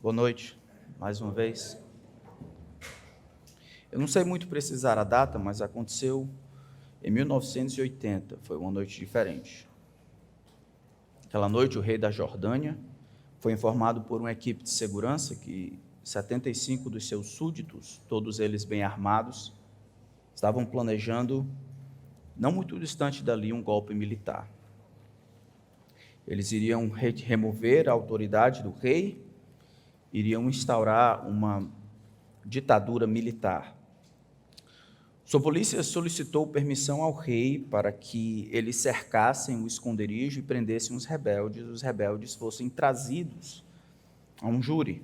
Boa noite, mais uma vez. Eu não sei muito precisar a data, mas aconteceu em 1980, foi uma noite diferente. Aquela noite, o rei da Jordânia foi informado por uma equipe de segurança que 75 dos seus súditos, todos eles bem armados, estavam planejando, não muito distante dali, um golpe militar. Eles iriam remover a autoridade do rei, iriam instaurar uma ditadura militar. Sua polícia solicitou permissão ao rei para que eles cercassem o esconderijo e prendessem os rebeldes fossem trazidos a um júri.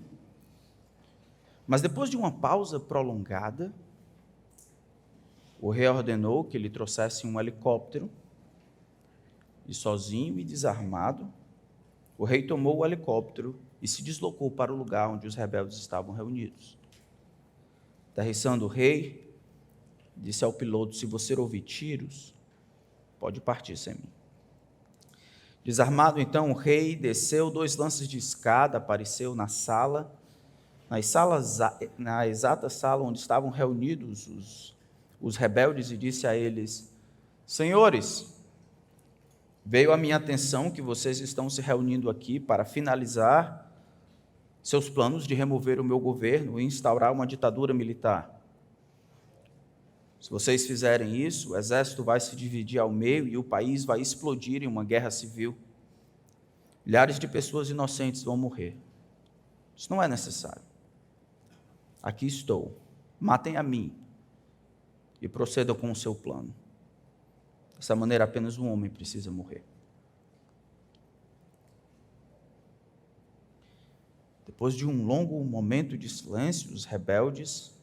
Mas depois de uma pausa prolongada, o rei ordenou que ele trouxesse um helicóptero, e sozinho e desarmado, o rei tomou o helicóptero e se deslocou para o lugar onde os rebeldes estavam reunidos. Aterrissando o rei, disse ao piloto: se você ouvir tiros, pode partir sem mim. Desarmado, então, o rei desceu 2 lances de escada, apareceu na exata sala onde estavam reunidos os rebeldes, e disse a eles: senhores, veio à minha atenção que vocês estão se reunindo aqui para finalizar seus planos de remover o meu governo e instaurar uma ditadura militar. Se vocês fizerem isso, o exército vai se dividir ao meio e o país vai explodir em uma guerra civil. Milhares de pessoas inocentes vão morrer. Isso não é necessário. Aqui estou. Matem a mim e procedam com o seu plano. Dessa maneira, apenas um homem precisa morrer. Depois de um longo momento de silêncio, os rebeldes,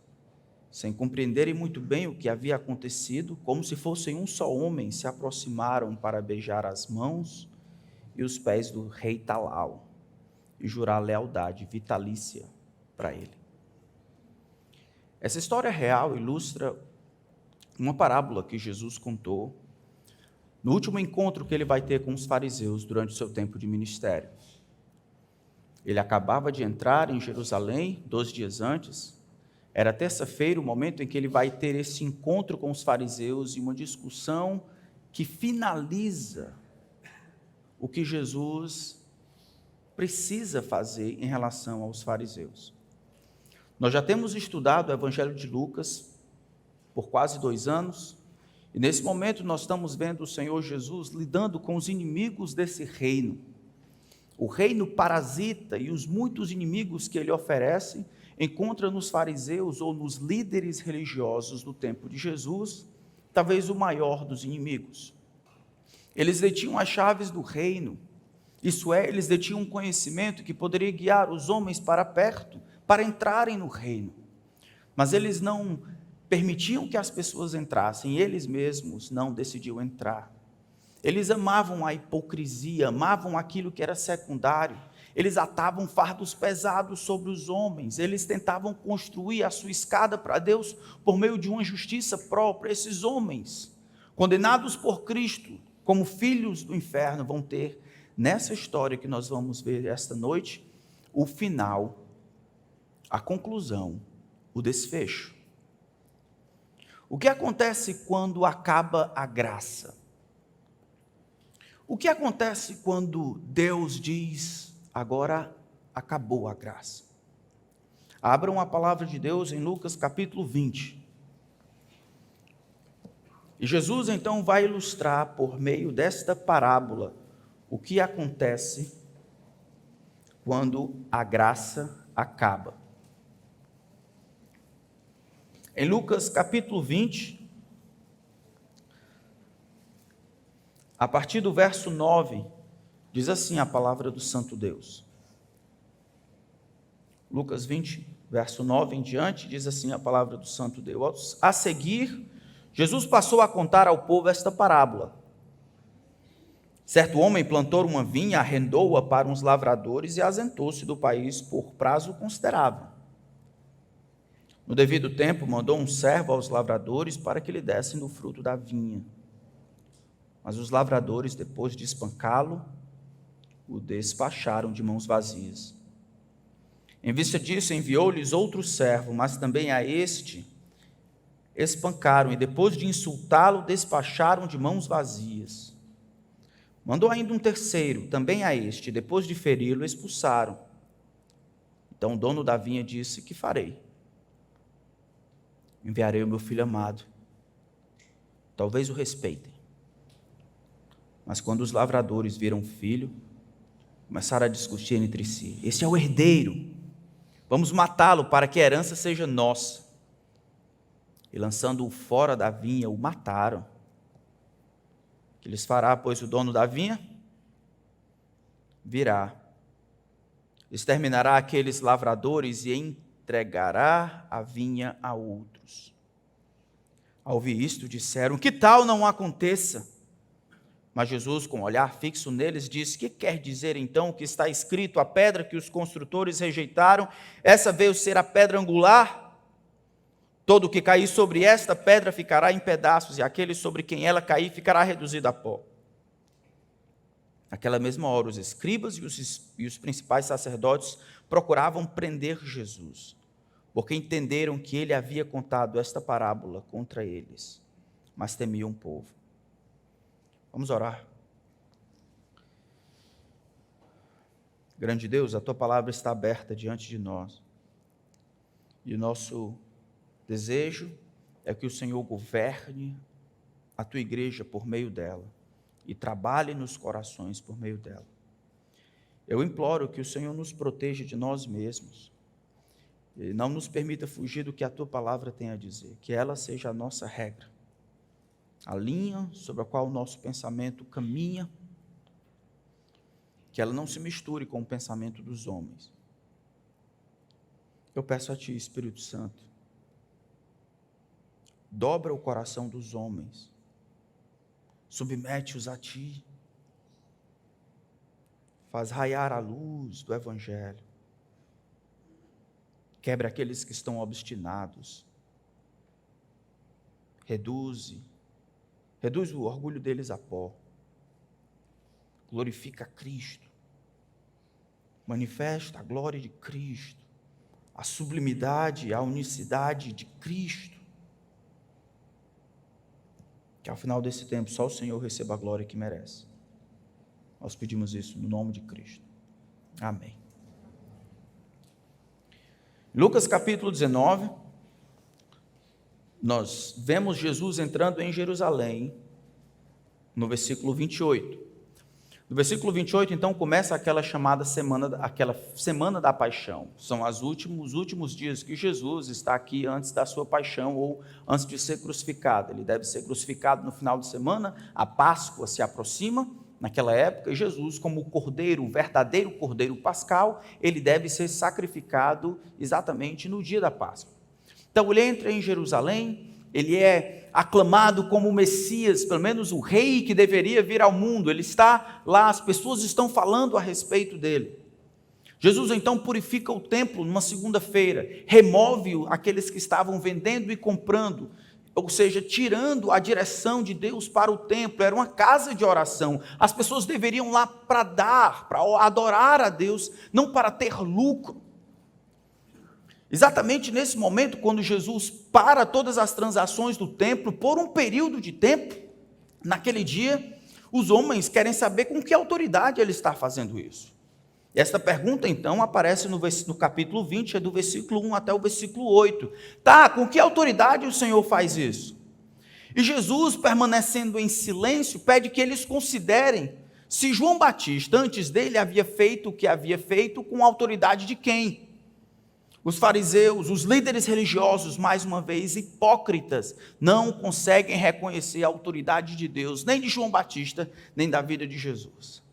sem compreenderem muito bem o que havia acontecido, como se fossem um só homem, se aproximaram para beijar as mãos e os pés do rei Talal e jurar lealdade vitalícia para ele. Essa história real ilustra uma parábola que Jesus contou no último encontro que ele vai ter com os fariseus durante o seu tempo de ministério. Ele acabava de entrar em Jerusalém 2 dias antes. Era terça-feira, o momento em que ele vai ter esse encontro com os fariseus e uma discussão que finaliza o que Jesus precisa fazer em relação aos fariseus. Nós já temos estudado o Evangelho de Lucas por quase 2 anos, e nesse momento nós estamos vendo o Senhor Jesus lidando com os inimigos desse reino. O reino parasita e os muitos inimigos que ele oferece encontra nos fariseus ou nos líderes religiosos do tempo de Jesus, talvez o maior dos inimigos. Eles detinham as chaves do reino, isso é, eles detinham um conhecimento que poderia guiar os homens para perto, para entrarem no reino. Mas eles não permitiam que as pessoas entrassem, eles mesmos não decidiam entrar. Eles amavam a hipocrisia, amavam aquilo que era secundário. Eles atavam fardos pesados sobre os homens, eles tentavam construir a sua escada para Deus por meio de uma justiça própria. Esses homens, condenados por Cristo como filhos do inferno, vão ter, nessa história que nós vamos ver esta noite, o final, a conclusão, o desfecho. O que acontece quando acaba a graça? O que acontece quando Deus diz: agora acabou a graça? Abram a palavra de Deus em Lucas capítulo 20. E Jesus então vai ilustrar por meio desta parábola o que acontece quando a graça acaba. Em Lucas capítulo 20, a partir do verso 9, diz assim a palavra do Santo Deus. Lucas 20, verso 9 em diante, diz assim a palavra do Santo Deus. A seguir, Jesus passou a contar ao povo esta parábola. Certo homem plantou uma vinha, arrendou-a para uns lavradores e ausentou-se do país por prazo considerável. No devido tempo, mandou um servo aos lavradores para que lhe dessem do fruto da vinha. Mas os lavradores, depois de espancá-lo, o despacharam de mãos vazias. Em vista disso, enviou-lhes outro servo, mas também a este espancaram e depois de insultá-lo, despacharam de mãos vazias. Mandou ainda um terceiro, também a este, e depois de feri-lo, expulsaram. Então o dono da vinha disse: que farei? Enviarei o meu filho amado. Talvez o respeitem. Mas quando os lavradores viram o filho, começaram a discutir entre si: esse é o herdeiro, vamos matá-lo para que a herança seja nossa. E lançando-o fora da vinha, o mataram. Que lhes fará, pois, o dono da vinha? Virá, exterminará aqueles lavradores e entregará a vinha a outros. Ao ouvir isto, disseram: que tal não aconteça? Mas Jesus, com um olhar fixo neles, disse: que quer dizer então o que está escrito? A pedra que os construtores rejeitaram, essa veio ser a pedra angular? Todo o que cair sobre esta pedra ficará em pedaços, e aquele sobre quem ela cair ficará reduzido a pó. Naquela mesma hora, os escribas e os principais sacerdotes procuravam prender Jesus, porque entenderam que ele havia contado esta parábola contra eles, mas temiam o povo. Vamos orar. Grande Deus, a tua palavra está aberta diante de nós, e o nosso desejo é que o Senhor governe a tua igreja por meio dela e trabalhe nos corações por meio dela. Eu imploro que o Senhor nos proteja de nós mesmos e não nos permita fugir do que a tua palavra tem a dizer, que ela seja a nossa regra, a linha sobre a qual o nosso pensamento caminha, que ela não se misture com o pensamento dos homens. Eu peço a ti, Espírito Santo, dobra o coração dos homens, submete-os a ti, faz raiar a luz do Evangelho, quebra aqueles que estão obstinados, reduz o orgulho deles a pó, glorifica Cristo, manifesta a glória de Cristo, a sublimidade, a unicidade de Cristo, que ao final desse tempo só o Senhor receba a glória que merece. Nós pedimos isso no nome de Cristo. Amém. Lucas capítulo 19, nós vemos Jesus entrando em Jerusalém, no versículo 28. No versículo 28, então, começa aquela semana da paixão. São os últimos dias que Jesus está aqui antes da sua paixão ou antes de ser crucificado. Ele deve ser crucificado no final de semana, a Páscoa se aproxima naquela época, e Jesus, como o cordeiro, o verdadeiro cordeiro pascal, ele deve ser sacrificado exatamente no dia da Páscoa. Então, ele entra em Jerusalém, ele é aclamado como o Messias, pelo menos o rei que deveria vir ao mundo. Ele está lá, as pessoas estão falando a respeito dele. Jesus então purifica o templo numa segunda-feira, remove aqueles que estavam vendendo e comprando, ou seja, tirando a direção de Deus para o templo. Era uma casa de oração, as pessoas deveriam lá para adorar a Deus, não para ter lucro. Exatamente nesse momento, quando Jesus para todas as transações do templo, por um período de tempo, naquele dia, os homens querem saber com que autoridade ele está fazendo isso. E esta pergunta, então, aparece no capítulo 20, é do versículo 1 até o versículo 8. Tá, com que autoridade o Senhor faz isso? E Jesus, permanecendo em silêncio, pede que eles considerem se João Batista, antes dele, havia feito o que havia feito, com a autoridade de quem? Os fariseus, os líderes religiosos, mais uma vez, hipócritas, não conseguem reconhecer a autoridade de Deus, nem de João Batista, nem da vida de Jesus.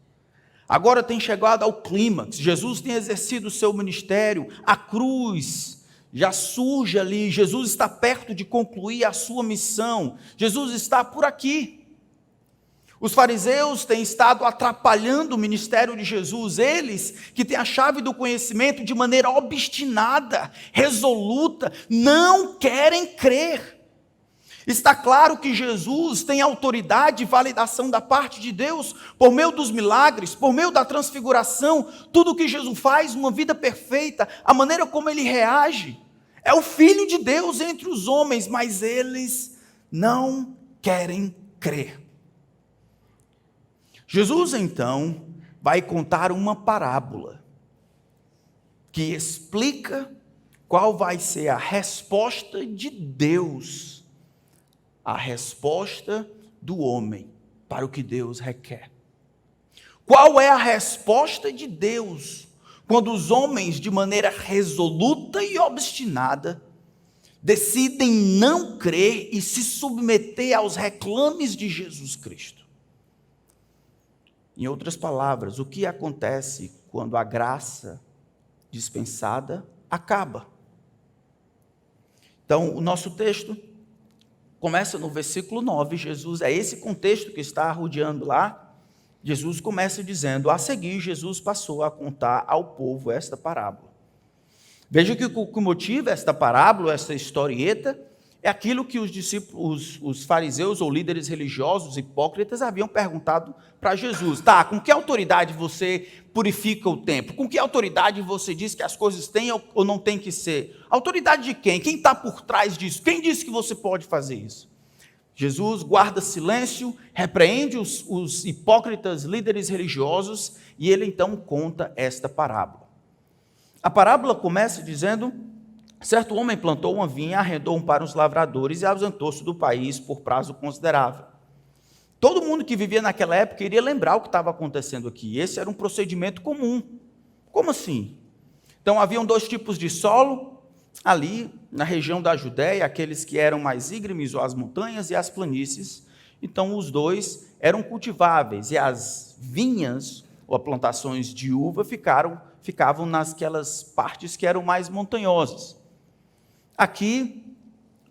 Agora tem chegado ao clímax, Jesus tem exercido o seu ministério, a cruz já surge ali, Jesus está perto de concluir a sua missão, Jesus está por aqui. Os fariseus têm estado atrapalhando o ministério de Jesus, eles que têm a chave do conhecimento, de maneira obstinada, resoluta, não querem crer. Está claro que Jesus tem autoridade e validação da parte de Deus por meio dos milagres, por meio da transfiguração, tudo o que Jesus faz, uma vida perfeita, a maneira como ele reage. É o Filho de Deus entre os homens, mas eles não querem crer. Jesus, então, vai contar uma parábola que explica qual vai ser a resposta de Deus, a resposta do homem para o que Deus requer. Qual é a resposta de Deus quando os homens, de maneira resoluta e obstinada, decidem não crer e se submeter aos reclames de Jesus Cristo? Em outras palavras, o que acontece quando a graça dispensada acaba? Então, o nosso texto começa no versículo 9, Jesus, é esse contexto que está rodeando lá. Jesus começa dizendo: a seguir, Jesus passou a contar ao povo esta parábola. Veja que o que motiva esta parábola, esta historieta, é aquilo que os discípulos, os fariseus ou líderes religiosos hipócritas haviam perguntado para Jesus. Tá, com que autoridade você purifica o templo? Com que autoridade você diz que as coisas têm ou não têm que ser? Autoridade de quem? Quem está por trás disso? Quem disse que você pode fazer isso? Jesus guarda silêncio, repreende os hipócritas líderes religiosos e ele então conta esta parábola. A parábola começa dizendo: certo homem plantou uma vinha, arrendou para os lavradores e ausentou-se do país por prazo considerável. Todo mundo que vivia naquela época iria lembrar o que estava acontecendo aqui. Esse era um procedimento comum. Como assim? Então, haviam dois tipos de solo ali na região da Judéia, aqueles que eram mais íngremes, ou as montanhas, e as planícies. Então, os dois eram cultiváveis, e as vinhas, ou plantações de uva, ficavam naquelas partes que eram mais montanhosas. Aqui,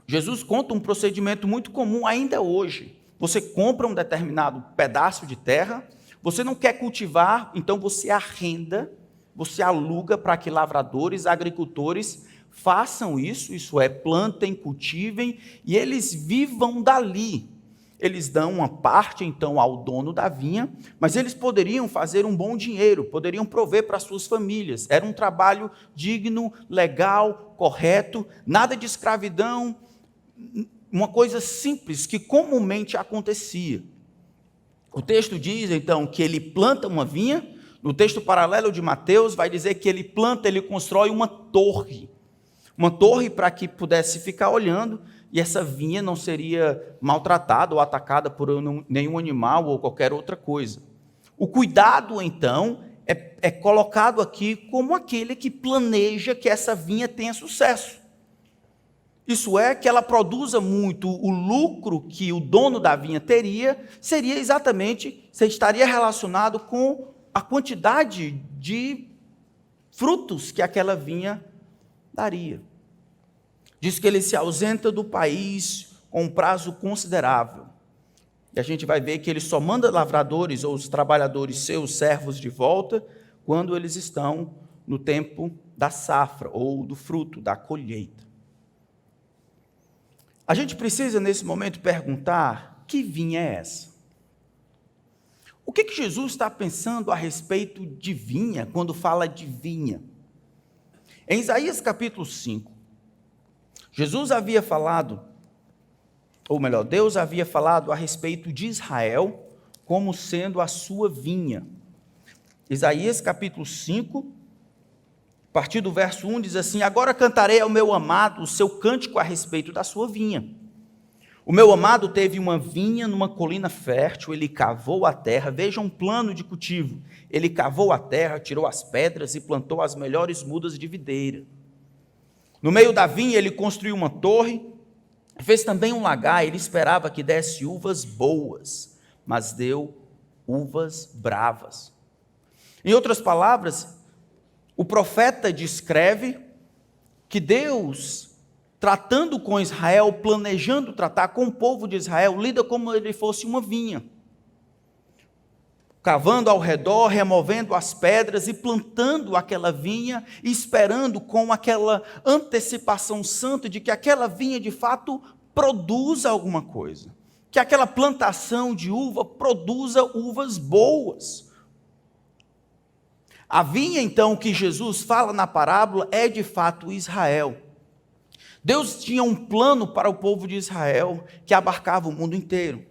Jesus conta um procedimento muito comum ainda hoje. Você compra um determinado pedaço de terra, você não quer cultivar, então você arrenda, você aluga para que lavradores, agricultores façam isso é, plantem, cultivem, e eles vivam dali. Eles dão uma parte, então, ao dono da vinha, mas eles poderiam fazer um bom dinheiro, poderiam prover para suas famílias. Era um trabalho digno, legal, correto, nada de escravidão, uma coisa simples que comumente acontecia. O texto diz, então, que ele planta uma vinha. No texto paralelo de Mateus, vai dizer que ele planta, ele constrói uma torre para que pudesse ficar olhando, e essa vinha não seria maltratada ou atacada por nenhum animal ou qualquer outra coisa. O cuidado, então, é colocado aqui como aquele que planeja que essa vinha tenha sucesso. Isso é, que ela produza muito. O lucro que o dono da vinha teria estaria relacionado com a quantidade de frutos que aquela vinha daria. Diz que ele se ausenta do país com um prazo considerável. E a gente vai ver que ele só manda lavradores ou os trabalhadores seus servos de volta quando eles estão no tempo da safra ou do fruto, da colheita. A gente precisa, nesse momento, perguntar: que vinha é essa? O que Jesus está pensando a respeito de vinha, quando fala de vinha? Em Isaías capítulo 5, Jesus havia falado, ou melhor, Deus havia falado a respeito de Israel como sendo a sua vinha. Isaías capítulo 5, a partir do verso 1, diz assim: agora cantarei ao meu amado o seu cântico a respeito da sua vinha. O meu amado teve uma vinha numa colina fértil, ele cavou a terra, veja um plano de cultivo. Ele cavou a terra, tirou as pedras e plantou as melhores mudas de videira. No meio da vinha ele construiu uma torre, fez também um lagar, ele esperava que desse uvas boas, mas deu uvas bravas. Em outras palavras, o profeta descreve que Deus, tratando com Israel, planejando tratar com o povo de Israel, lida como ele fosse uma vinha, cavando ao redor, removendo as pedras e plantando aquela vinha, e esperando com aquela antecipação santa de que aquela vinha de fato produza alguma coisa, que aquela plantação de uva produza uvas boas. A vinha, então, que Jesus fala na parábola é de fato Israel. Deus tinha um plano para o povo de Israel que abarcava o mundo inteiro.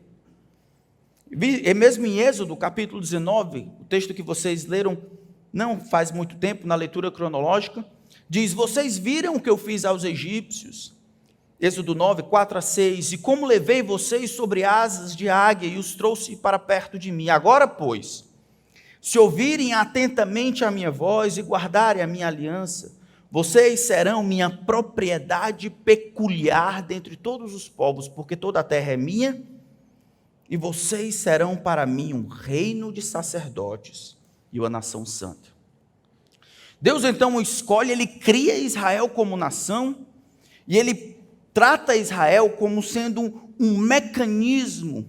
E mesmo em Êxodo, capítulo 19, o texto que vocês leram não faz muito tempo, na leitura cronológica, diz: vocês viram o que eu fiz aos egípcios? Êxodo 9, 4-6, e como levei vocês sobre asas de águia e os trouxe para perto de mim. Agora, pois, se ouvirem atentamente a minha voz e guardarem a minha aliança, vocês serão minha propriedade peculiar dentre todos os povos, porque toda a terra é minha, e vocês serão para mim um reino de sacerdotes e uma nação santa. Deus então escolhe, ele cria Israel como nação, e ele trata Israel como sendo um mecanismo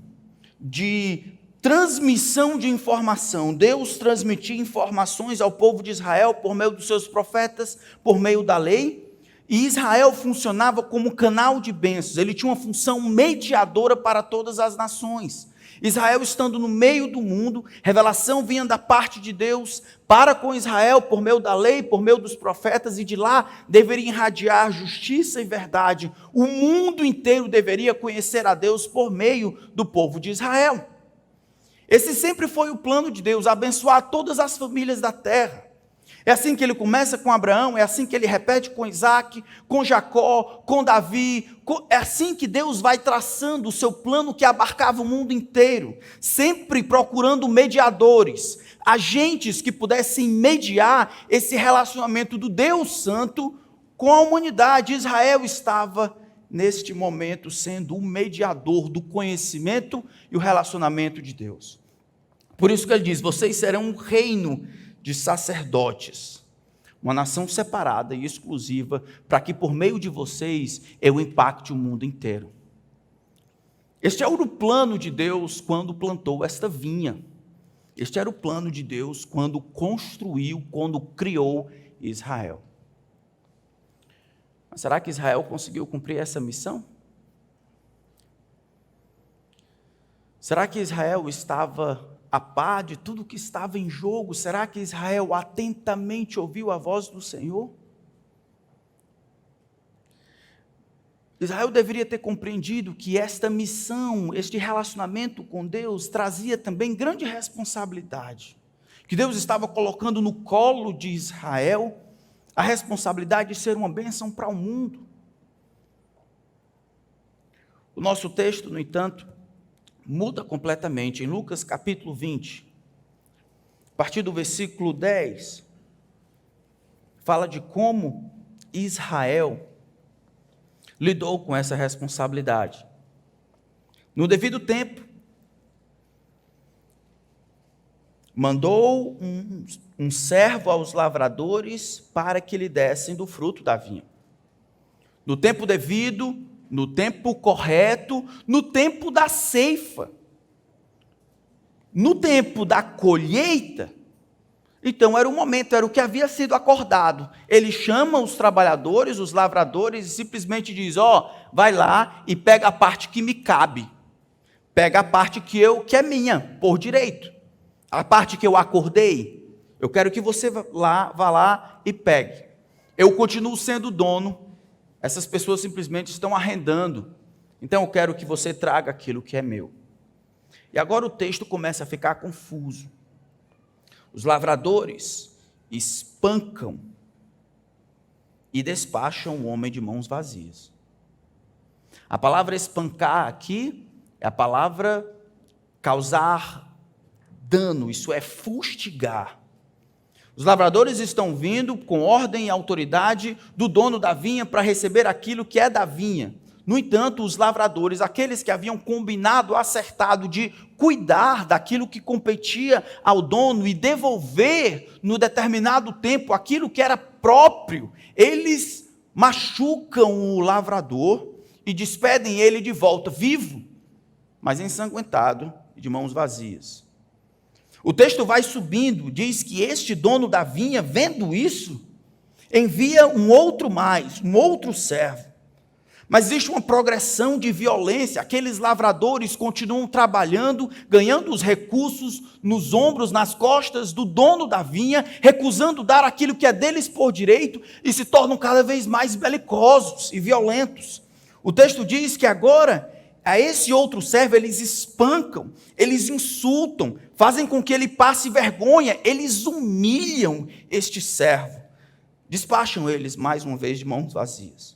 de transmissão de informação. Deus transmitia informações ao povo de Israel por meio dos seus profetas, por meio da lei, e Israel funcionava como canal de bênçãos. Ele tinha uma função mediadora para todas as nações. Israel estando no meio do mundo, revelação vinha da parte de Deus para com Israel por meio da lei, por meio dos profetas, e de lá deveria irradiar justiça e verdade. O mundo inteiro deveria conhecer a Deus por meio do povo de Israel. Esse sempre foi o plano de Deus, abençoar todas as famílias da terra. É assim que ele começa com Abraão, é assim que ele repete com Isaac, com Jacó, com Davi. É assim que Deus vai traçando o seu plano que abarcava o mundo inteiro, sempre procurando mediadores, agentes que pudessem mediar esse relacionamento do Deus Santo com a humanidade. Israel estava, neste momento, sendo o mediador do conhecimento e o relacionamento de Deus. Por isso que ele diz: vocês serão um reino de sacerdotes, uma nação separada e exclusiva, para que por meio de vocês eu impacte o mundo inteiro. Este era o plano de Deus quando plantou esta vinha. Este era o plano de Deus quando construiu, quando criou Israel. Mas será que Israel conseguiu cumprir essa missão? Será que Israel estava a par de tudo que estava em jogo? Será que Israel atentamente ouviu a voz do Senhor? Israel deveria ter compreendido que esta missão, este relacionamento com Deus, trazia também grande responsabilidade, que Deus estava colocando no colo de Israel a responsabilidade de ser uma bênção para o mundo. O nosso texto, no entanto, muda completamente. Em Lucas capítulo 20, a partir do versículo 10, fala de como Israel lidou com essa responsabilidade. No devido tempo, mandou um servo aos lavradores para que lhe dessem do fruto da vinha. No tempo devido, no tempo correto, no tempo da ceifa, no tempo da colheita. Então era o momento, era o que havia sido acordado. Ele chama os trabalhadores, os lavradores, e simplesmente diz: vai lá e pega a parte que me cabe, pega a parte que é minha, por direito, a parte que eu acordei, eu quero que você vá lá e pegue. Eu continuo sendo dono, essas pessoas simplesmente estão arrendando, então eu quero que você traga aquilo que é meu. E agora o texto começa a ficar confuso. Os lavradores espancam e despacham o homem de mãos vazias. A palavra espancar aqui é a palavra causar dano, isso é fustigar. Os lavradores estão vindo com ordem e autoridade do dono da vinha para receber aquilo que é da vinha. No entanto, os lavradores, aqueles que haviam combinado, acertado de cuidar daquilo que competia ao dono e devolver no determinado tempo aquilo que era próprio, eles machucam o lavrador e despedem ele de volta, vivo, mas ensanguentado e de mãos vazias. O texto vai subindo, diz que este dono da vinha, vendo isso, envia um outro servo, Mas existe uma progressão de violência. Aqueles lavradores continuam trabalhando, ganhando os recursos nos ombros, nas costas do dono da vinha, recusando dar aquilo que é deles por direito e se tornam cada vez mais belicosos e violentos. O texto diz que agora, a esse outro servo, eles espancam, eles insultam, fazem com que ele passe vergonha, eles humilham este servo. Despacham eles mais uma vez de mãos vazias.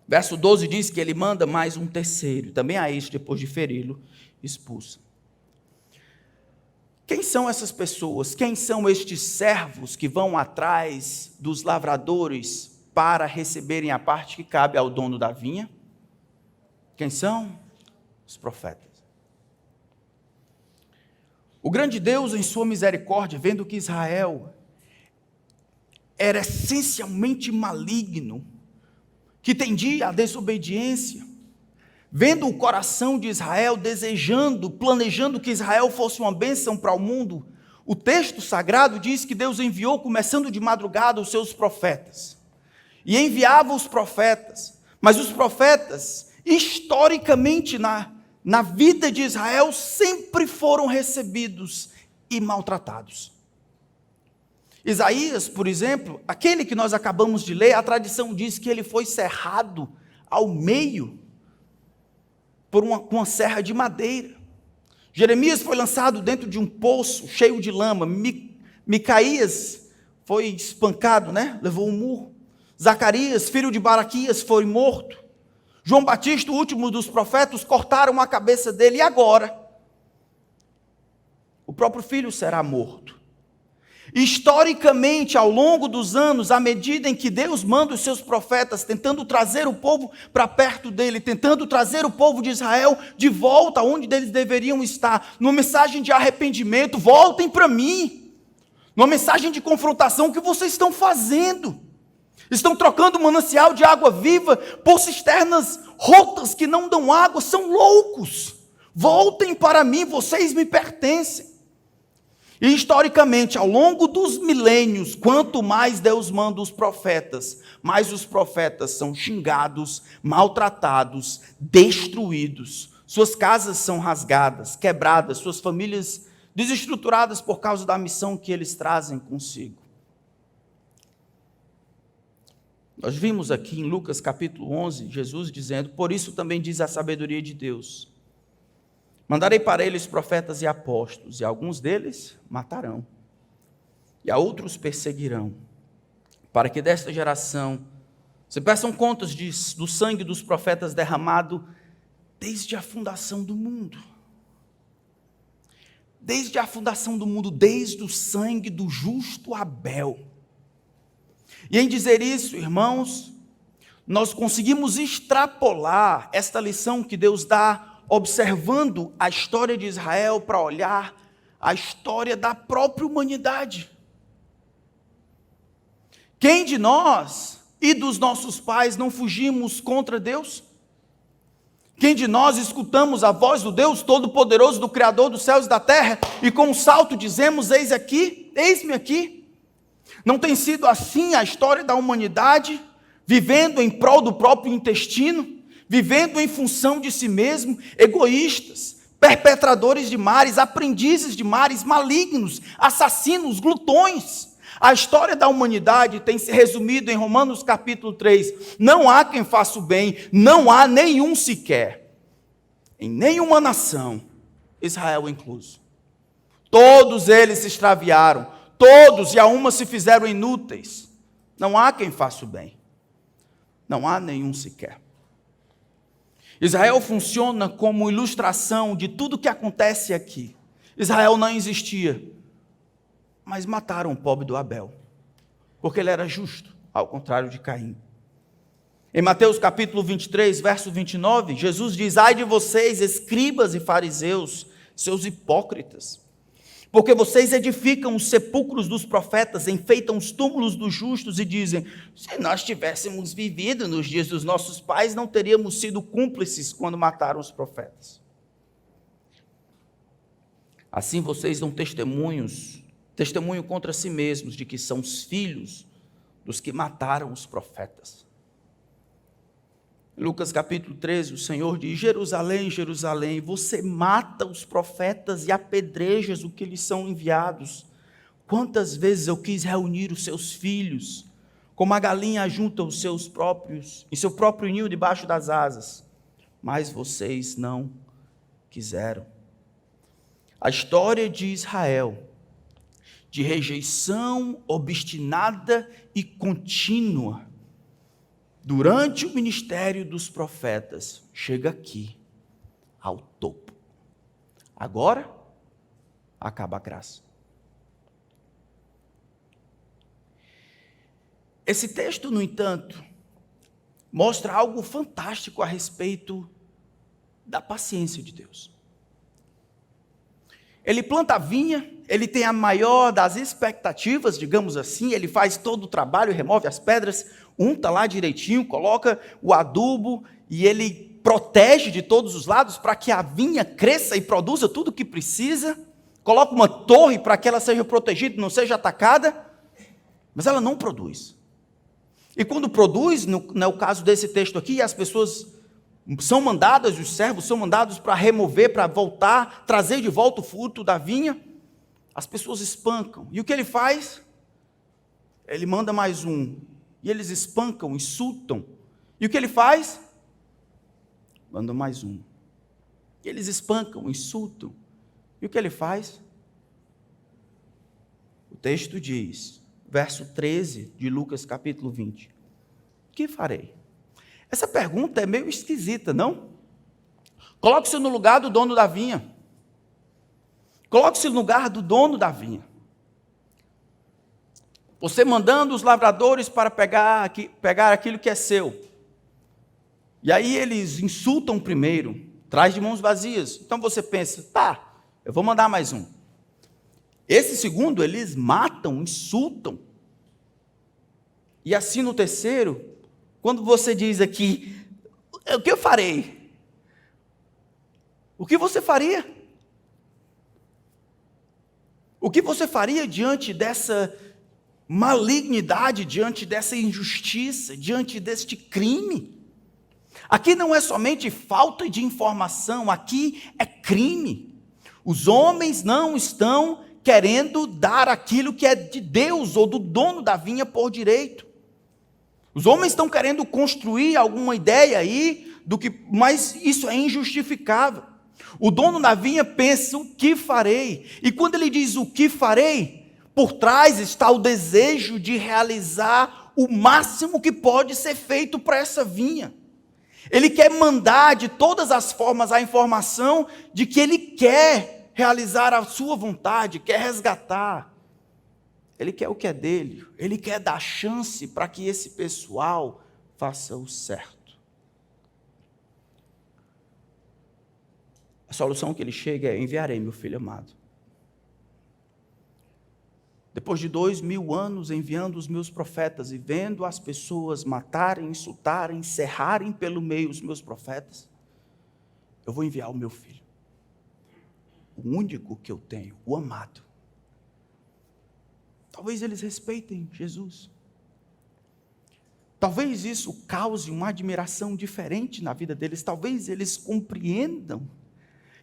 Verso 12 diz que ele manda mais um terceiro, também a este, depois de feri-lo, expulsa. Quem são essas pessoas? Quem são estes servos que vão atrás dos lavradores para receberem a parte que cabe ao dono da vinha? Quem são? Os profetas. O grande Deus, em sua misericórdia, vendo que Israel era essencialmente maligno, que tendia à desobediência, vendo o coração de Israel desejando, planejando que Israel fosse uma bênção para o mundo, o texto sagrado diz que Deus enviou, começando de madrugada, os seus profetas. E enviava os profetas, mas os profetas, historicamente na vida de Israel, sempre foram recebidos e maltratados. Isaías, por exemplo, aquele que nós acabamos de ler, a tradição diz que ele foi cerrado ao meio com uma serra de madeira. Jeremias foi lançado dentro de um poço cheio de lama. Micaías foi espancado, levou um murro. Zacarias, filho de Baraquias, foi morto. João Batista, o último dos profetas, cortaram a cabeça dele. E agora? O próprio filho será morto. Historicamente, ao longo dos anos, à medida em que Deus manda os seus profetas, tentando trazer o povo para perto dele, tentando trazer o povo de Israel de volta onde eles deveriam estar, numa mensagem de arrependimento, voltem para mim, numa mensagem de confrontação, o que vocês estão fazendo? Estão trocando o manancial de água viva por cisternas rotas que não dão água, são loucos, voltem para mim, vocês me pertencem. E historicamente, ao longo dos milênios, quanto mais Deus manda os profetas, mais os profetas são xingados, maltratados, destruídos. Suas casas são rasgadas, quebradas, suas famílias desestruturadas por causa da missão que eles trazem consigo. Nós vimos aqui em Lucas capítulo 11, Jesus dizendo, por isso também diz a sabedoria de Deus, mandarei para eles profetas e apóstolos, e alguns deles matarão, e a outros perseguirão, para que desta geração se peçam contas do sangue dos profetas derramado desde a fundação do mundo. Desde a fundação do mundo, desde o sangue do justo Abel. E em dizer isso, irmãos, nós conseguimos extrapolar esta lição que Deus dá observando a história de Israel para olhar a história da própria humanidade. Quem de nós e dos nossos pais não fugimos contra Deus? Quem de nós escutamos a voz do Deus Todo-Poderoso, do Criador dos céus e da terra, e com um salto dizemos, eis aqui, eis-me aqui? Não tem sido assim a história da humanidade, vivendo em prol do próprio intestino, vivendo em função de si mesmo, egoístas, perpetradores de males, aprendizes de males, malignos, assassinos, glutões. A história da humanidade tem se resumido em Romanos capítulo 3. Não há quem faça o bem, não há nenhum sequer, em nenhuma nação, Israel incluso. Todos eles se extraviaram, todos e a uma se fizeram inúteis. Não há quem faça o bem, não há nenhum sequer. Israel funciona como ilustração de tudo que acontece aqui. Israel não existia, mas mataram o pobre do Abel, porque ele era justo, ao contrário de Caim. Em Mateus capítulo 23, verso 29, Jesus diz, ai de vocês, escribas e fariseus, seus hipócritas, porque vocês edificam os sepulcros dos profetas, enfeitam os túmulos dos justos e dizem, se nós tivéssemos vivido nos dias dos nossos pais, não teríamos sido cúmplices quando mataram os profetas. Assim vocês dão testemunho contra si mesmos, de que são os filhos dos que mataram os profetas. Lucas capítulo 13, o Senhor diz: Jerusalém, Jerusalém, você mata os profetas e apedrejas o que lhes são enviados. Quantas vezes eu quis reunir os seus filhos, como a galinha junta os seus próprios, em seu próprio ninho debaixo das asas, mas vocês não quiseram. A história de Israel, de rejeição obstinada e contínua, durante o ministério dos profetas, chega aqui, ao topo. Agora, acaba a graça. Esse texto, no entanto, mostra algo fantástico a respeito da paciência de Deus. Ele planta a vinha, ele tem a maior das expectativas, digamos assim, ele faz todo o trabalho, remove as pedras, unta lá direitinho, coloca o adubo e ele protege de todos os lados para que a vinha cresça e produza tudo o que precisa, coloca uma torre para que ela seja protegida e não seja atacada, mas ela não produz. E quando produz, no caso desse texto aqui, as pessoas são mandadas, os servos são mandados para remover, para voltar, trazer de volta o fruto da vinha, as pessoas espancam. E o que ele faz? Ele manda mais um. E eles espancam, insultam. E o que ele faz? Manda mais um. E eles espancam, insultam. E o que ele faz? O texto diz, verso 13 de Lucas capítulo 20. O que farei? Essa pergunta é meio esquisita, não? Coloque-se no lugar do dono da vinha. Coloque-se no lugar do dono da vinha. Você mandando os lavradores para pegar aquilo que é seu. E aí eles insultam primeiro, traz de mãos vazias. Então você pensa, tá, eu vou mandar mais um. Esse segundo, eles matam, insultam. E assim no terceiro, quando você diz aqui, o que eu farei? O que você faria? O que você faria diante dessa malignidade, diante dessa injustiça, diante deste crime? Aqui não é somente falta de informação, aqui é crime. Os homens não estão querendo dar aquilo que é de Deus ou do dono da vinha por direito. Os homens estão querendo construir alguma ideia aí, mas isso é injustificável. O dono da vinha pensa, o que farei? E quando ele diz o que farei, por trás está o desejo de realizar o máximo que pode ser feito para essa vinha. Ele quer mandar de todas as formas a informação de que ele quer realizar a sua vontade, quer resgatar. Ele quer o que é dele, ele quer dar chance para que esse pessoal faça o certo. A solução que ele chega é: enviarei meu filho amado. Depois de 2000 anos enviando os meus profetas e vendo as pessoas matarem, insultarem, serrarem pelo meio os meus profetas, eu vou enviar o meu filho. O único que eu tenho, o amado. Talvez eles respeitem Jesus. Talvez isso cause uma admiração diferente na vida deles. Talvez eles compreendam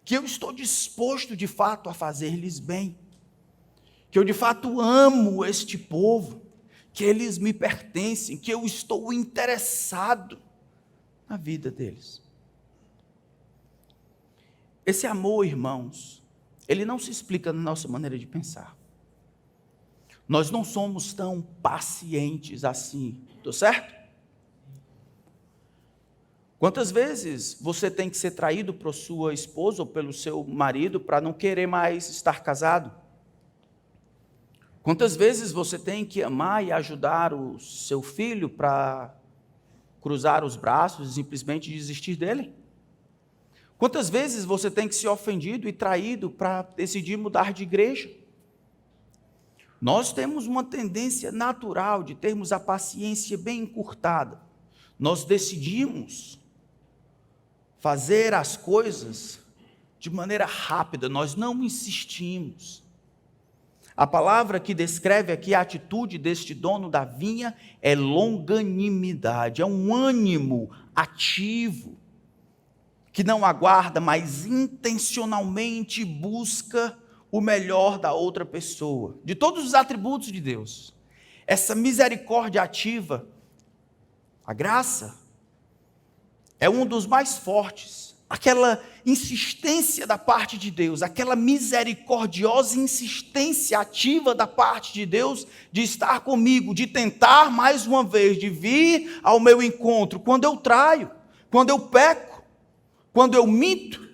que eu estou disposto de fato a fazer-lhes bem. Que eu de fato amo este povo. Que eles me pertencem. Que eu estou interessado na vida deles. Esse amor, irmãos, ele não se explica na nossa maneira de pensar. Nós não somos tão pacientes assim, estou certo? Quantas vezes você tem que ser traído por sua esposa ou pelo seu marido para não querer mais estar casado? Quantas vezes você tem que amar e ajudar o seu filho para cruzar os braços e simplesmente desistir dele? Quantas vezes você tem que ser ofendido e traído para decidir mudar de igreja? Nós temos uma tendência natural de termos a paciência bem encurtada. Nós decidimos fazer as coisas de maneira rápida, nós não insistimos. A palavra que descreve aqui a atitude deste dono da vinha é longanimidade, é um ânimo ativo, que não aguarda, mas intencionalmente busca o melhor da outra pessoa. De todos os atributos de Deus, essa misericórdia ativa, a graça, é um dos mais fortes. Aquela insistência da parte de Deus, aquela misericordiosa insistência ativa da parte de Deus de estar comigo, de tentar mais uma vez, de vir ao meu encontro quando eu traio, quando eu peco, quando eu minto,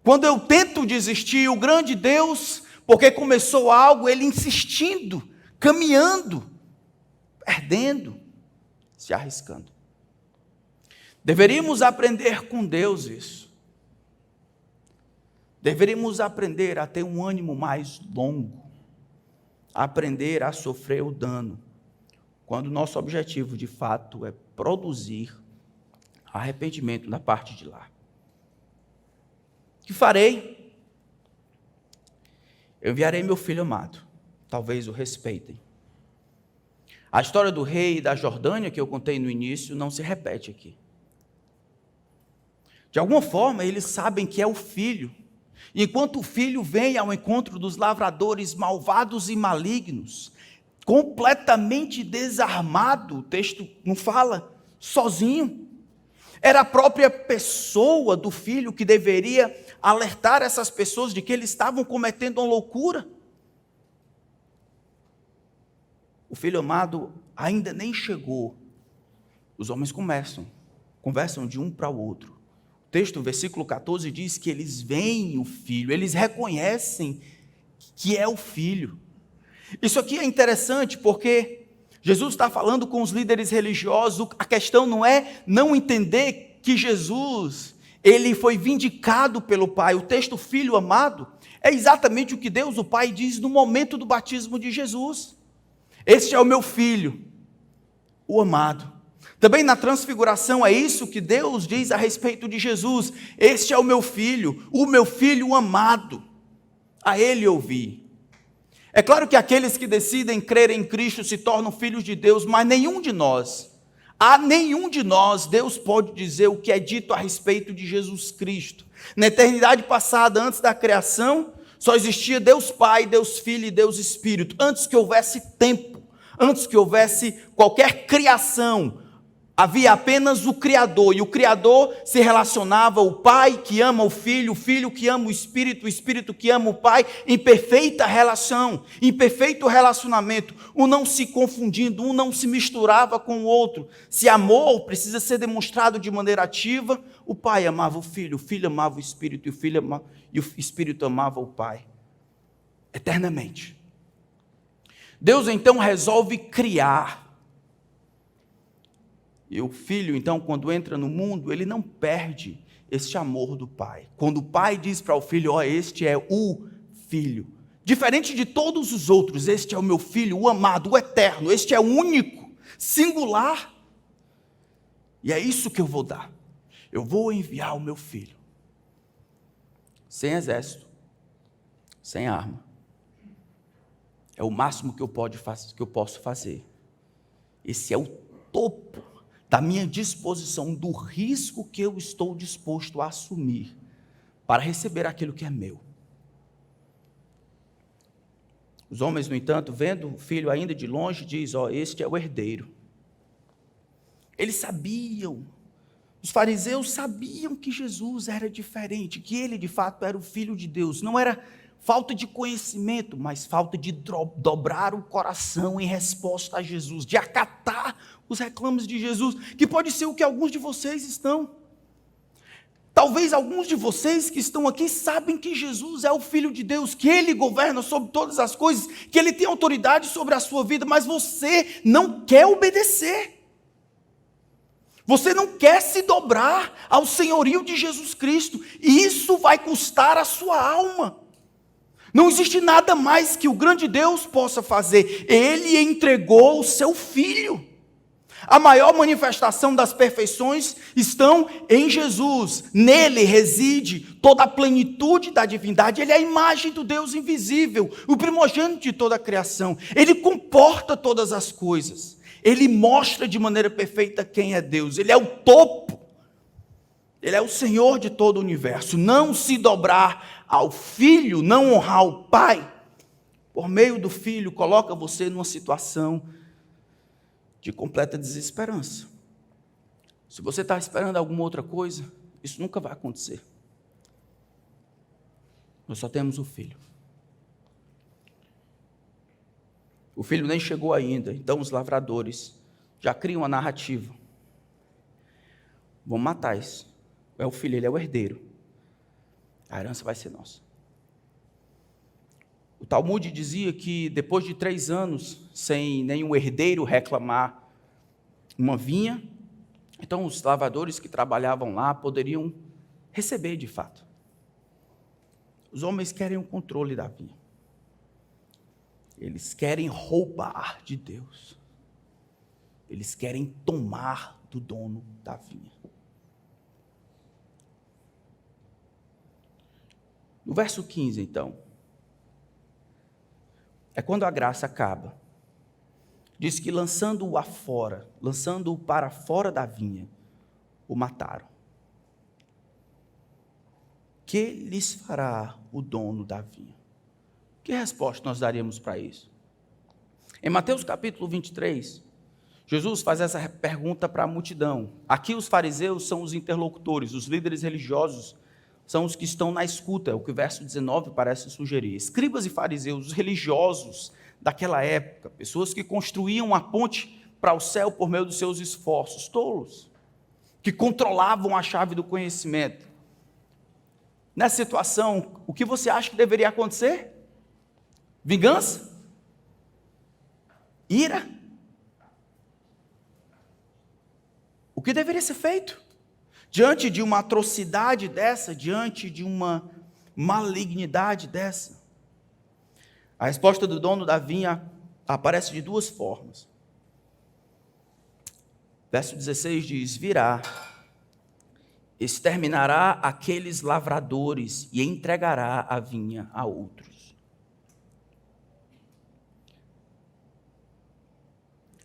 quando eu tento desistir. O grande Deus, porque começou algo, Ele insistindo, caminhando, perdendo, se arriscando. Deveríamos aprender com Deus isso. Deveríamos aprender a ter um ânimo mais longo, aprender a sofrer o dano, quando nosso objetivo de fato é produzir arrependimento da parte de lá. O que farei? Eu enviarei meu filho amado, talvez o respeitem. A história do rei da Jordânia que eu contei no início não se repete aqui. De alguma forma, eles sabem que é o filho. E enquanto o filho vem ao encontro dos lavradores malvados e malignos, completamente desarmado, o texto não fala, sozinho. Era a própria pessoa do filho que deveria alertar essas pessoas de que eles estavam cometendo uma loucura. O filho amado ainda nem chegou. Os homens conversam de um para o outro. O texto, versículo 14, diz que eles veem o filho, eles reconhecem que é o filho. Isso aqui é interessante porque Jesus está falando com os líderes religiosos. A questão não é não entender que Jesus, ele foi vindicado pelo Pai. O texto filho amado é exatamente o que Deus, o Pai, diz no momento do batismo de Jesus. Este é o meu filho, o amado. Também na transfiguração é isso que Deus diz a respeito de Jesus. Este é o meu filho amado, a ele ouvi. É claro que aqueles que decidem crer em Cristo se tornam filhos de Deus, mas nenhum de nós, Deus pode dizer o que é dito a respeito de Jesus Cristo. Na eternidade passada, antes da criação, só existia Deus Pai, Deus Filho e Deus Espírito. Antes que houvesse tempo, antes que houvesse qualquer criação, havia apenas o Criador, e o Criador se relacionava ao Pai que ama o Filho que ama o Espírito que ama o Pai, em perfeita relação, em perfeito relacionamento, um não se confundindo, um não se misturava com o outro. Se amor precisa ser demonstrado de maneira ativa, o Pai amava o Filho amava o Espírito, e o Espírito amava o Pai, eternamente. Deus então resolve criar. E o filho, então, quando entra no mundo, ele não perde este amor do pai. Quando o pai diz para o filho, este é o filho. Diferente de todos os outros, este é o meu filho, o amado, o eterno. Este é o único, singular. E é isso que eu vou dar. Eu vou enviar o meu filho. Sem exército, sem arma. É o máximo que eu posso fazer. Esse é o topo da minha disposição, do risco que eu estou disposto a assumir para receber aquilo que é meu. Os homens, no entanto, vendo o filho ainda de longe, diz, este é o herdeiro. Eles sabiam, os fariseus sabiam que Jesus era diferente, que ele de fato era o Filho de Deus. Não era falta de conhecimento, mas falta de dobrar o coração em resposta a Jesus, de acatar os reclames de Jesus, que pode ser o que alguns de vocês estão. Talvez alguns de vocês que estão aqui sabem que Jesus é o Filho de Deus, que Ele governa sobre todas as coisas, que Ele tem autoridade sobre a sua vida, mas você não quer obedecer. Você não quer se dobrar ao senhorio de Jesus Cristo, e isso vai custar a sua alma. Não existe nada mais que o grande Deus possa fazer. Ele entregou o seu Filho. A maior manifestação das perfeições estão em Jesus. Nele reside toda a plenitude da divindade. Ele é a imagem do Deus invisível, o primogênito de toda a criação. Ele comporta todas as coisas. Ele mostra de maneira perfeita quem é Deus. Ele é o topo Ele é o Senhor de todo o universo. Não se dobrar ao Filho, não honrar o Pai, por meio do Filho, coloca você numa situação de completa desesperança. Se você está esperando alguma outra coisa, isso nunca vai acontecer. Nós só temos o Filho. O Filho nem chegou ainda, então os lavradores já criam a narrativa. Vamos matar isso. É o Filho, ele é o herdeiro. A herança vai ser nossa. O Talmud dizia que depois de 3 anos, sem nenhum herdeiro reclamar uma vinha, então os lavradores que trabalhavam lá poderiam receber de fato. Os homens querem o controle da vinha. Eles querem roubar de Deus. Eles querem tomar do dono da vinha. No verso 15, então, é quando a graça acaba. Diz que lançando-o afora, lançando-o para fora da vinha, o mataram. Que lhes fará o dono da vinha? Que resposta nós daríamos para isso? Em Mateus capítulo 23, Jesus faz essa pergunta para a multidão. Aqui os fariseus são os interlocutores, os líderes religiosos são os que estão na escuta, é o que o verso 19 parece sugerir. Escribas e fariseus, os religiosos daquela época, pessoas que construíam a ponte para o céu por meio dos seus esforços, tolos, que controlavam a chave do conhecimento. Nessa situação, o que você acha que deveria acontecer? Vingança? Ira? O que deveria ser feito? Diante de uma atrocidade dessa, diante de uma malignidade dessa, a resposta do dono da vinha aparece de 2 formas. Verso 16 diz: virá, exterminará aqueles lavradores e entregará a vinha a outros.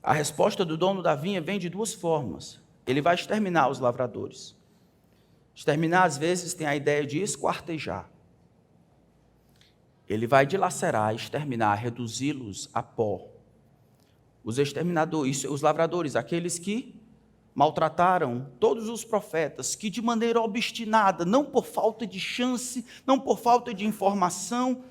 A resposta do dono da vinha vem de 2 formas. Ele vai exterminar os lavradores. Exterminar, às vezes, tem a ideia de esquartejar. Ele vai dilacerar, exterminar, reduzi-los a pó. Os exterminadores, os lavradores, aqueles que maltrataram todos os profetas, que de maneira obstinada, não por falta de chance, não por falta de informação,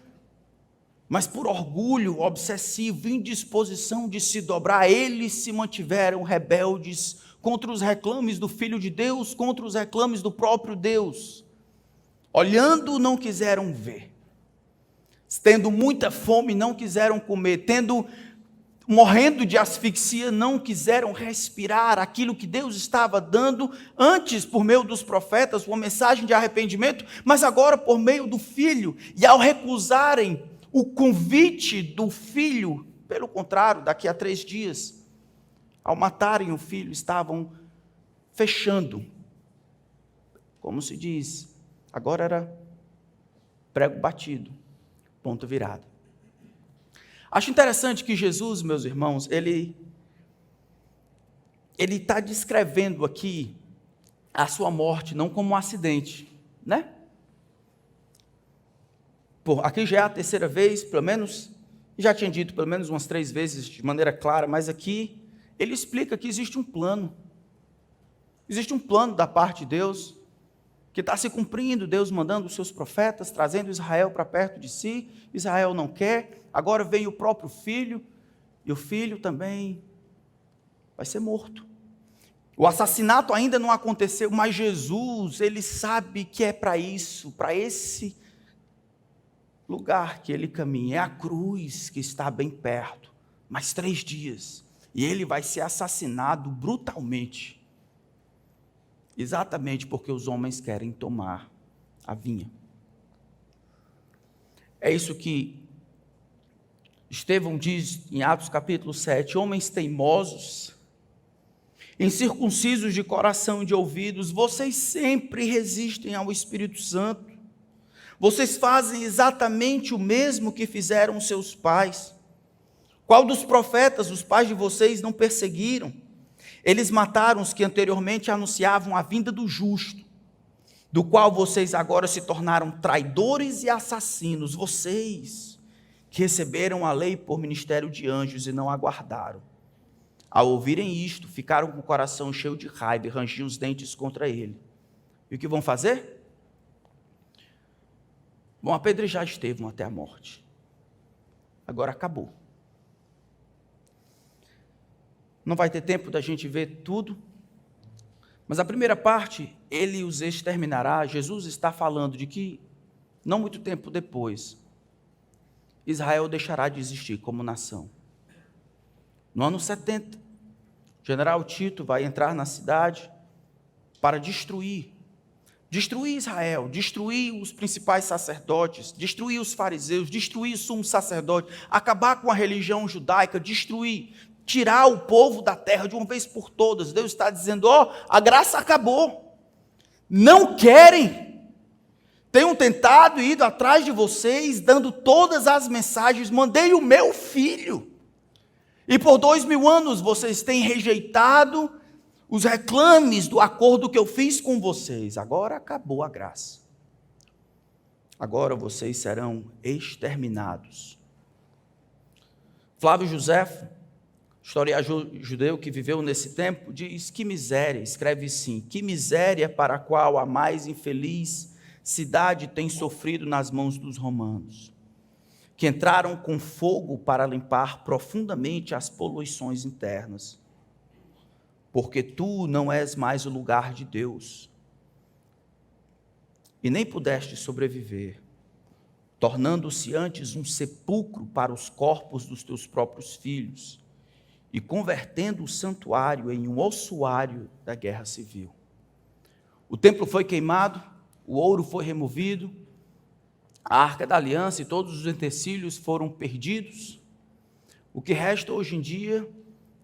mas por orgulho obsessivo, indisposição de se dobrar, eles se mantiveram rebeldes contra os reclames do Filho de Deus, contra os reclames do próprio Deus. Olhando, não quiseram ver. Tendo muita fome, não quiseram comer. Morrendo de asfixia, não quiseram respirar aquilo que Deus estava dando antes por meio dos profetas, uma mensagem de arrependimento, mas agora por meio do Filho. E ao recusarem o convite do Filho, pelo contrário, daqui a 3 dias, ao matarem o Filho, estavam fechando. Como se diz, agora era prego batido, ponto virado. Acho interessante que Jesus, meus irmãos, ele está descrevendo aqui a sua morte não como um acidente, né? Aqui já é a 3ª vez, pelo menos, já tinha dito pelo menos umas 3 vezes de maneira clara, mas aqui ele explica que existe um plano. Existe um plano da parte de Deus, que está se cumprindo, Deus mandando os seus profetas, trazendo Israel para perto de si. Israel não quer, agora vem o próprio Filho, e o Filho também vai ser morto. O assassinato ainda não aconteceu, mas Jesus, ele sabe que é para isso, para esse lugar que ele caminha, é a cruz que está bem perto, mais 3 dias, e ele vai ser assassinado brutalmente, exatamente porque os homens querem tomar a vinha. É isso que Estevão diz em Atos capítulo 7, homens teimosos, incircuncisos de coração e de ouvidos, vocês sempre resistem ao Espírito Santo, vocês fazem exatamente o mesmo que fizeram seus pais. Qual dos profetas os pais de vocês não perseguiram? Eles mataram os que anteriormente anunciavam a vinda do justo, do qual vocês agora se tornaram traidores e assassinos, vocês que receberam a lei por ministério de anjos e não a guardaram. Ao ouvirem isto, ficaram com o coração cheio de raiva e rangiam os dentes contra ele. E o que vão fazer? Vão apedrejar Estevão até a morte. Agora acabou. Não vai ter tempo da gente ver tudo, mas a primeira parte, ele os exterminará. Jesus está falando de que, não muito tempo depois, Israel deixará de existir como nação. No ano 70, o general Tito vai entrar na cidade para destruir Israel, destruir os principais sacerdotes, destruir os fariseus, destruir o sumo sacerdote, acabar com a religião judaica, tirar o povo da terra de uma vez por todas. Deus está dizendo, a graça acabou. Não querem. Tenho tentado e ido atrás de vocês, dando todas as mensagens, mandei o meu filho. E por 2000 anos vocês têm rejeitado os reclames do acordo que eu fiz com vocês. Agora acabou a graça. Agora vocês serão exterminados. Flávio Joséfo, historiador judeu que viveu nesse tempo, diz que miséria, escreve assim, que miséria para a qual a mais infeliz cidade tem sofrido nas mãos dos romanos, que entraram com fogo para limpar profundamente as poluições internas. Porque tu não és mais o lugar de Deus, e nem pudeste sobreviver, tornando-se antes um sepulcro para os corpos dos teus próprios filhos, e convertendo o santuário em um ossuário da guerra civil. O templo foi queimado, o ouro foi removido, a arca da aliança e todos os utensílios foram perdidos. O que resta hoje em dia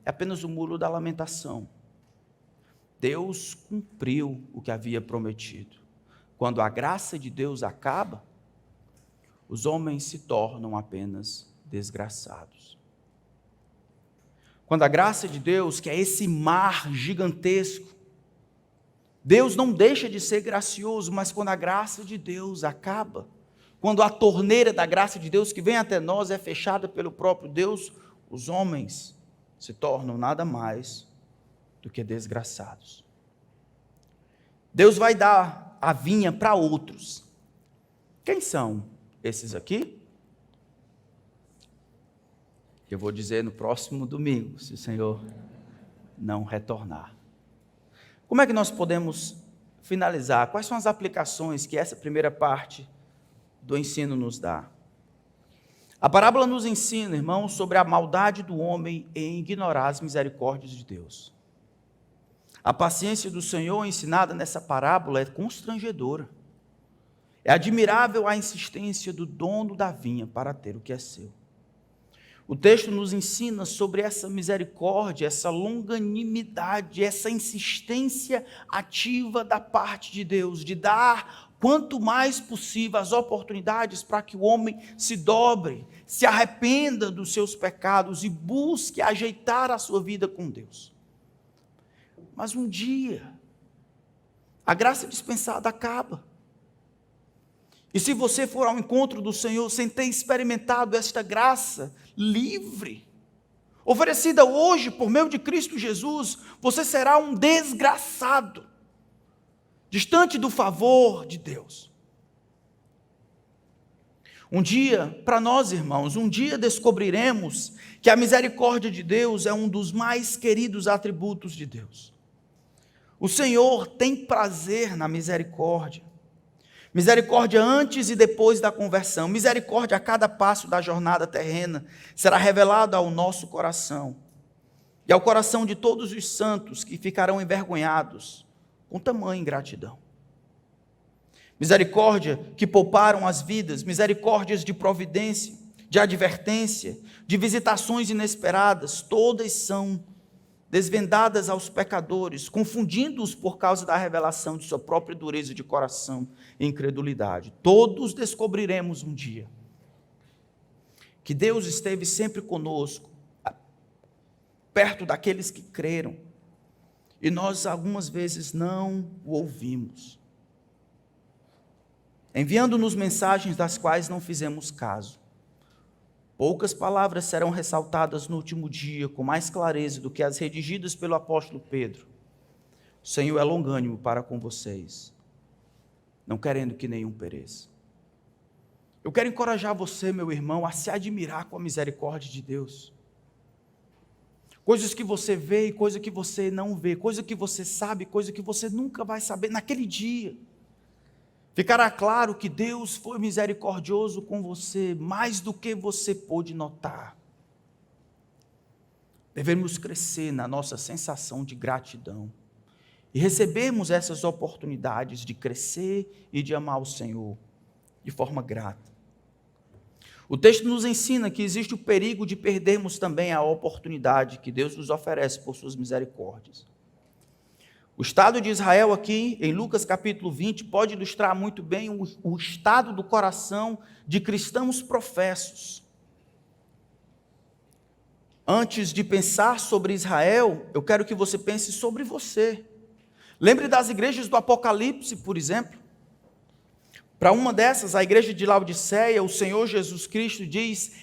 é apenas o muro da lamentação. Deus cumpriu o que havia prometido. Quando a graça de Deus acaba, os homens se tornam apenas desgraçados. Quando a graça de Deus, que é esse mar gigantesco, Deus não deixa de ser gracioso, mas quando a graça de Deus acaba, quando a torneira da graça de Deus que vem até nós é fechada pelo próprio Deus, os homens se tornam nada mais do que desgraçados. Deus vai dar a vinha para outros. Quem são esses aqui? Eu vou dizer no próximo domingo, se o Senhor não retornar. Como é que nós podemos finalizar? Quais são as aplicações que essa primeira parte do ensino nos dá? A parábola nos ensina, irmãos, sobre a maldade do homem em ignorar as misericórdias de Deus. A paciência do Senhor ensinada nessa parábola é constrangedora. É admirável a insistência do dono da vinha para ter o que é seu. O texto nos ensina sobre essa misericórdia, essa longanimidade, essa insistência ativa da parte de Deus, de dar quanto mais possível as oportunidades para que o homem se dobre, se arrependa dos seus pecados e busque ajeitar a sua vida com Deus. Mas um dia, a graça dispensada acaba. E se você for ao encontro do Senhor sem ter experimentado esta graça livre, oferecida hoje por meio de Cristo Jesus, você será um desgraçado, distante do favor de Deus. Um dia, para nós irmãos, um dia descobriremos que a misericórdia de Deus é um dos mais queridos atributos de Deus. O Senhor tem prazer na misericórdia. Misericórdia antes e depois da conversão. Misericórdia a cada passo da jornada terrena será revelada ao nosso coração. E ao coração de todos os santos que ficarão envergonhados com tamanha ingratidão. Misericórdia que pouparam as vidas, misericórdias de providência, de advertência, de visitações inesperadas, todas são desvendadas aos pecadores, confundindo-os por causa da revelação de sua própria dureza de coração e incredulidade. Todos descobriremos um dia que Deus esteve sempre conosco, perto daqueles que creram, e nós algumas vezes não o ouvimos. enviando-nos mensagens das quais não fizemos caso. Poucas palavras serão ressaltadas no último dia com mais clareza do que as redigidas pelo apóstolo Pedro. O Senhor é longânimo para com vocês, não querendo que nenhum pereça. Eu quero encorajar você, meu irmão, a se admirar com a misericórdia de Deus. Coisas que você vê e coisas que você não vê, coisa que você sabe, coisa que você nunca vai saber naquele dia. Ficará claro que Deus foi misericordioso com você, mais do que você pôde notar. Devemos crescer na nossa sensação de gratidão e recebermos essas oportunidades de crescer e de amar o Senhor de forma grata. O texto nos ensina que existe o perigo de perdermos também a oportunidade que Deus nos oferece por suas misericórdias. O estado de Israel aqui, em Lucas capítulo 20, pode ilustrar muito bem o estado do coração de cristãos professos. Antes de pensar sobre Israel, eu quero que você pense sobre você. Lembre das igrejas do Apocalipse, por exemplo. Para uma dessas, a igreja de Laodiceia, o Senhor Jesus Cristo diz: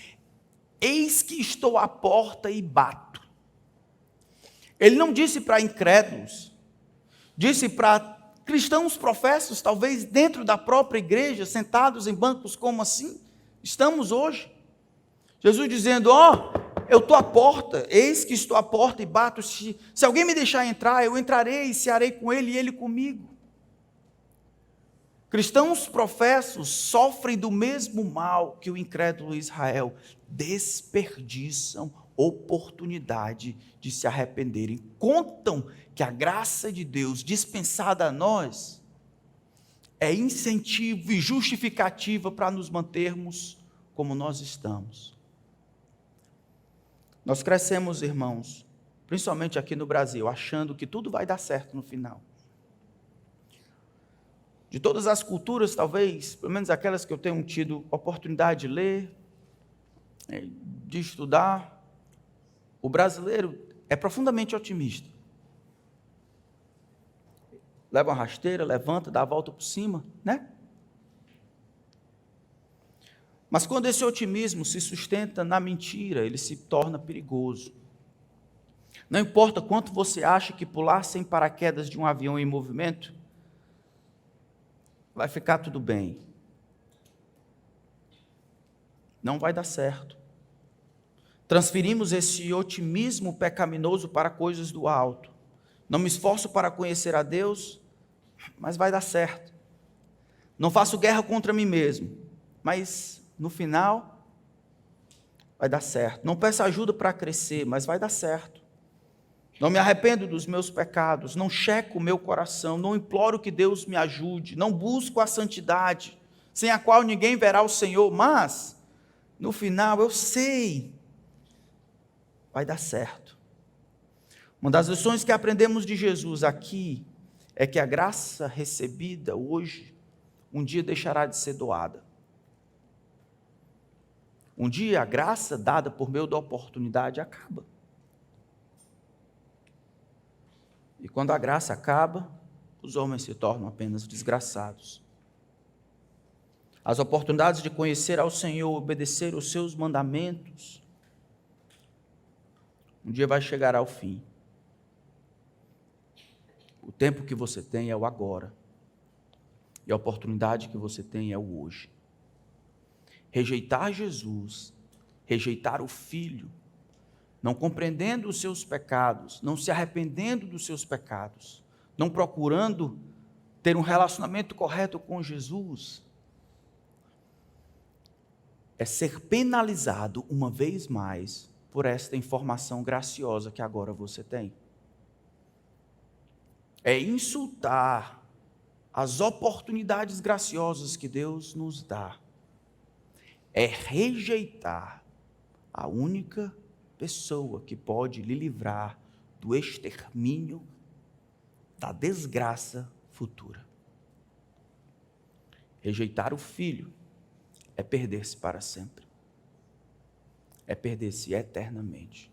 eis que estou à porta e bato. Ele não disse para incrédulos, disse para cristãos professos, talvez dentro da própria igreja, sentados em bancos como assim estamos hoje. Jesus dizendo: eu estou à porta, eis que estou à porta e bato. Se alguém me deixar entrar, eu entrarei e cearei com ele e ele comigo. Cristãos professos sofrem do mesmo mal que o incrédulo Israel, desperdiçam oportunidade de se arrependerem. Contam que a graça de Deus dispensada a nós é incentivo e justificativa para nos mantermos como nós estamos. Nós crescemos, irmãos, principalmente aqui no Brasil, achando que tudo vai dar certo no final. De todas as culturas, talvez, pelo menos aquelas que eu tenho tido oportunidade de ler, de estudar, o brasileiro é profundamente otimista. Leva uma rasteira, levanta, dá a volta por cima, né? Mas quando esse otimismo se sustenta na mentira, ele se torna perigoso. Não importa quanto você acha que pular sem paraquedas de um avião em movimento vai ficar tudo bem. Não vai dar certo. Transferimos esse otimismo pecaminoso para coisas do alto. Não me esforço para conhecer a Deus, mas vai dar certo. Não faço guerra contra mim mesmo, mas no final vai dar certo. Não peço ajuda para crescer, mas vai dar certo. Não me arrependo dos meus pecados, não checo o meu coração, não imploro que Deus me ajude, não busco a santidade, sem a qual ninguém verá o Senhor, mas, no final, eu sei, vai dar certo. Uma das lições que aprendemos de Jesus aqui é que a graça recebida hoje, um dia deixará de ser doada. Um dia a graça dada por meio da oportunidade acaba. E quando a graça acaba, os homens se tornam apenas desgraçados. As oportunidades de conhecer ao Senhor, obedecer os seus mandamentos, um dia vai chegar ao fim. O tempo que você tem é o agora. E a oportunidade que você tem é o hoje. Rejeitar Jesus, rejeitar o Filho, não compreendendo os seus pecados, não se arrependendo dos seus pecados, não procurando ter um relacionamento correto com Jesus, é ser penalizado uma vez mais por esta informação graciosa que agora você tem. É insultar as oportunidades graciosas que Deus nos dá. É rejeitar a única pessoa que pode lhe livrar do extermínio, da desgraça futura. Rejeitar o Filho é perder-se para sempre. É perder-se eternamente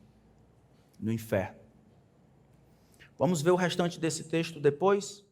no inferno. Vamos ver o restante desse texto depois?